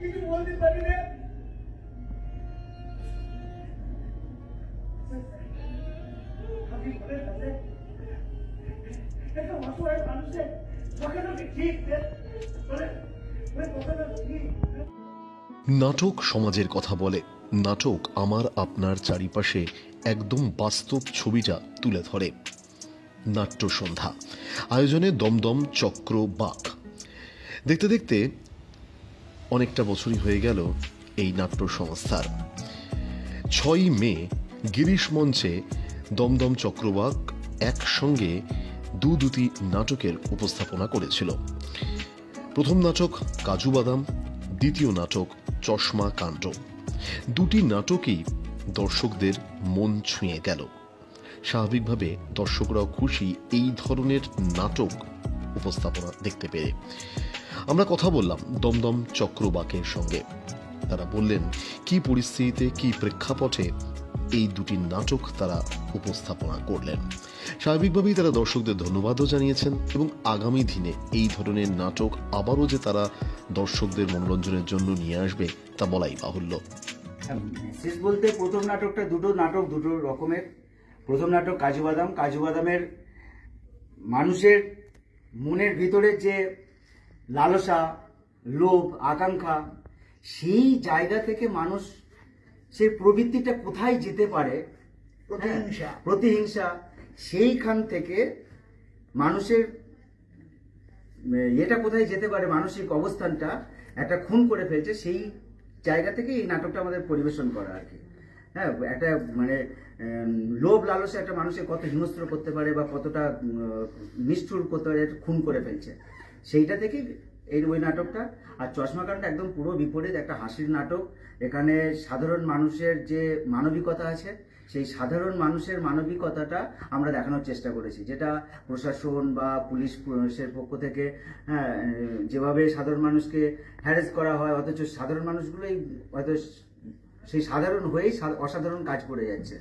কিছু বলতে পারি না। আমি বলে কাছে একটা অসহায় মানুষের কথাটা ঠিক বলে কথাটা ঠিক। নাটক সমাজের কথা বলে। নাটক আমার আপনার চারিপাশে একদম বাস্তব ছবিটা তুলে ধরে। নাট্য সন্ধ্যা আয়োজনে দমদম চক্র বাক। দেখতে দেখতে অনেকটা বছরই হয়ে গেল এই নাট্য সংস্থার। 6ই মে গিরিশ মঞ্চে দমদম চক্রবাক একসঙ্গে দুটি নাটকের উপস্থাপনা করেছিল। প্রথম নাটক কাজু বাদাম, দ্বিতীয় নাটক চশমা কাণ্ড। দুটি নাটকই দর্শকদের মন ছুঁয়ে গেল। স্বাভাবিকভাবে দর্শকরাও খুশি এই ধরনের নাটক উপস্থাপনা দেখতে পেরে। আমরা কথা বললাম দমদম চক্রবাকের সঙ্গে। তারা বললেন কি পরিস্থিতিতে, কি প্রেক্ষাপটে এই দুটি নাটক তারা উপস্থাপনা করলেন। স্বাভাবিকভাবেই তারা দর্শকদের ধন্যবাদও জানিয়েছেন এবং আগামী দিনে এই ধরনের নাটক আবারও যে তারা দর্শকদের মনোরঞ্জনের জন্য নিয়ে আসবে তা বলাই বাহুল্য। শেষ বলতে প্রথম নাটকটা দুটো রকমের। প্রথম নাটক কাজু বাদাম। কাজু বাদামের মানুষের মনের ভিতরে যে লালসা, লোভ, আকাঙ্ক্ষা, সেই জায়গা থেকে মানুষ সেই প্রবৃত্তিটা কোথায় যেতে পারে, প্রতিহিংসা, সেইখান থেকে মানুষের এটা কোথায় যেতে পারে, মানসিক অবস্থানটা একটা খুন করে ফেলছে, সেই জায়গা থেকে এই নাটকটা আমাদের পরিবেশন করা আর কি। হ্যাঁ, একটা মানে লোভ লালসা একটা মানুষের কত হিংস্র করতে পারে বা কতটা নিষ্ঠুর করতে পারে, খুন করে ফেলছে, সেইটা থেকেই ওই নাটকটা। আর চশমাকাণ্ডটা একদম পুরো বিপরীত, একটা হাসির নাটক। এখানে সাধারণ মানুষের যে মানবিকতা আছে, সেই সাধারণ মানুষের মানবিকতাটা আমরা দেখানোর চেষ্টা করেছি, যেটা প্রশাসন বা পুলিশের পক্ষ থেকে হ্যাঁ যেভাবে সাধারণ মানুষকে হ্যারেস করা হয়, অথচ সাধারণ মানুষগুলোই হয়তো সেই সাধারণ হয়েই অসাধারণ কাজ করে যাচ্ছে,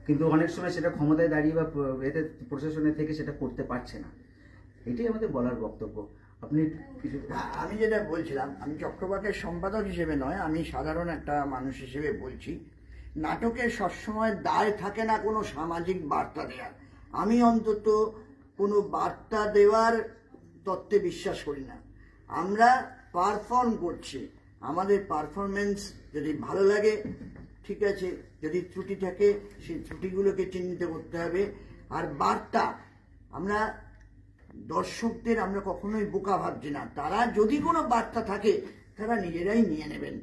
কিন্তু অনেক সময় সেটা ক্ষমতায় দাঁড়িয়ে বা এতে প্রশাসনের থেকে সেটা করতে পারছে না। এটাই আমাদের বলার বক্তব্য। আপনি কিছু? আমি যেটা বলছিলাম, আমি চক্রবাকের সম্পাদক হিসেবে নয়, আমি সাধারণ একটা মানুষ হিসেবে বলছি, নাটকের সবসময় দায় থাকে না কোনো সামাজিক বার্তা দেওয়ার। আমি অন্তত কোনো বার্তা দেওয়ার তত্ত্বে বিশ্বাস করি না। আমরা পারফর্ম করছি, আমাদের পারফরমেন্স যদি ভালো লাগে ঠিক আছে, যদি ত্রুটি থাকে সেই ত্রুটিগুলোকে চিহ্নিত করতে হবে। আর বার্তা, আমরা দর্শকদের আমরা কখনোই বোকা ভাবছি না, তারা যদি কোনো বার্তা থাকে তারা নিজেরাই নিয়ে নেবেন।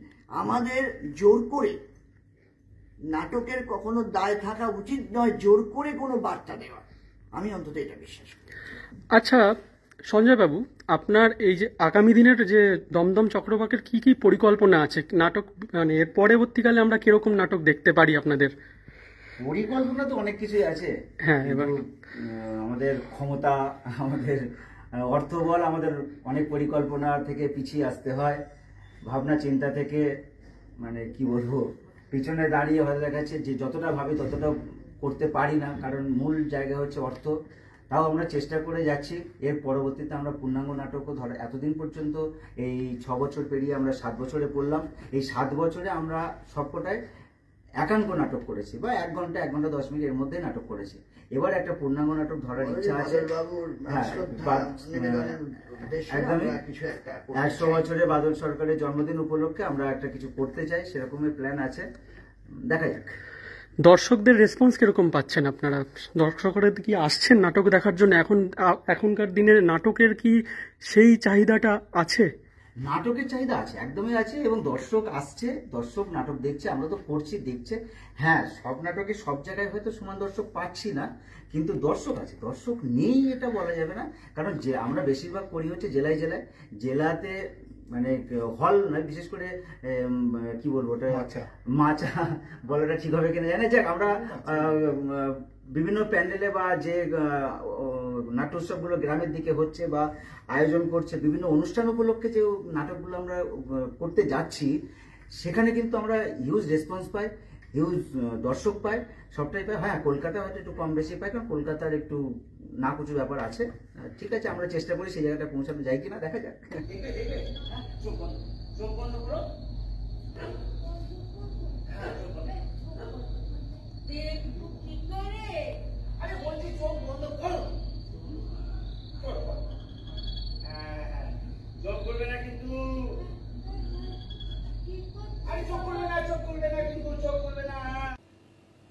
আমাদের জোর করে নাটকের কখনো দায় থাকা উচিত নয়, জোর করে কোনো বার্তা দেওয়া। আমি অন্তত এটা বিশ্বাস করি। আচ্ছা সঞ্জয় বাবু, আপনার এই যে আগামী দিনের যে দমদম চক্রবাকের কি কি পরিকল্পনা আছে নাটক, মানে এর পরবর্তীকালে আমরা কিরকম নাটক দেখতে পারি আপনাদের? পরিকল্পনা তো অনেক কিছুই আছে। হ্যাঁ, এবার আমাদের ক্ষমতা, আমাদের অর্থবল, আমাদের অনেক পরিকল্পনা থেকে পিছিয়ে আসতে হয়, ভাবনা চিন্তা থেকে মানে কি বলবো, পিছনে দাঁড়িয়ে হয়ে দেখাচ্ছে যে যতটা ভাবি ততটা করতে পারি না, কারণ মূল জায়গা হচ্ছে অর্থ। তাও আমরা চেষ্টা করে যাচ্ছি। এর পরবর্তীতে আমরা পূর্ণাঙ্গ নাটকও ধরো, এতদিন পর্যন্ত এই 6 বছর পেরিয়ে আমরা 7 বছরে পড়লাম। এই 7 বছরে আমরা সবকটায় একাঙ্ক নাটক করেছি বা 1 ঘন্টা 1 ঘন্টা 10 মিনিট এর মধ্যে নাটক করেছি। এবার একটা পূর্ণাঙ্গ নাটক ধরার ইচ্ছা আছে। একদমই 100 বছরে বাদল সরকারের জন্মদিন উপলক্ষে আমরা একটা কিছু করতে চাই, সেরকমের প্ল্যান আছে, দেখা যাক। দর্শকদের রেসপন্স কিরকম পাচ্ছেন আপনারা? দর্শকরা কি আসছেন নাটক দেখার জন্য? এখনকার দিনের নাটকের কি সেই চাহিদাটা আছে? নাটকের চাহিদা আছে, একদমই আছে, এবং দর্শক আসছে, দর্শক নাটক দেখছে, আমরা তো করছি, দেখছে। হ্যাঁ, সব নাটকে সব জায়গায় হয়তো সমান দর্শক পাচ্ছি না, কিন্তু দর্শক আছে, দর্শক নেই এটা বলা যাবে না। কারণ যে আমরা বেশিরভাগ করি হচ্ছে জেলায় জেলায়, জেলাতে মানে হল নয়, বিশেষ করে কি বলবো ওটা, মাচা বলাটা ঠিক হবে কিনা জানি। যাক, আমরা বিভিন্ন প্যান্ডেলে বা যে নাট্যোৎসবগুলো গ্রামের দিকে হচ্ছে বা আয়োজন করছে, বিভিন্ন অনুষ্ঠান উপলক্ষে যে নাটকগুলো আমরা করতে যাচ্ছি, সেখানে কিন্তু আমরা হিউজ রেসপন্স পাই, হিউজ দর্শক পাই, সবটাই পাই। হ্যাঁ, কলকাতা হয়তো একটু কম বেশি পাই, কারণ কলকাতার একটু নাকুচু ব্যাপার আছে। ঠিক আছে, আমরা চেষ্টা করি সেই জায়গাটা পৌঁছাতে, যাই কিনা দেখা যাক।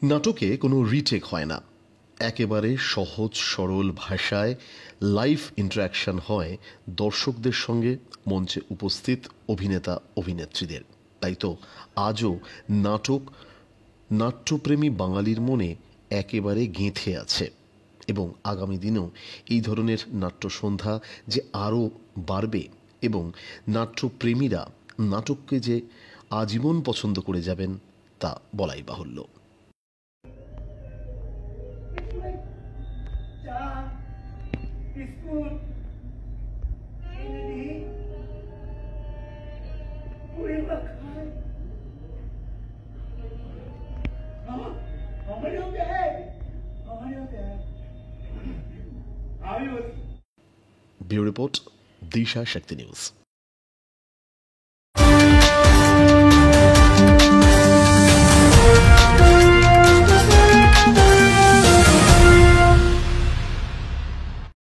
নাটকে কোনো রিটেক হয় না, একেবারে সহজ সরল ভাষায় লাইভ ইন্টারাকশন হয় দর্শকদের সঙ্গে মঞ্চে উপস্থিত অভিনেতা অভিনেত্রীদের। তাই তো আজও নাটক নাট্যপ্রেমী বাঙালির মনে একেবারে গেঁথে আছে এবং আগামী দিনেও এই ধরনের নাট্য সন্ধ্যা যে আরও বাড়বে এবং নাট্যপ্রেমীরা নাটককে যে আজীবন পছন্দ করে যাবেন তা বলাই বাহুল্য। চা বিস্কুট চিনি পুরিগুলো খায় আমারও দেয় আমি বলছি। ব্যুরো রিপোর্ট, দিশা শক্তি নিউজ।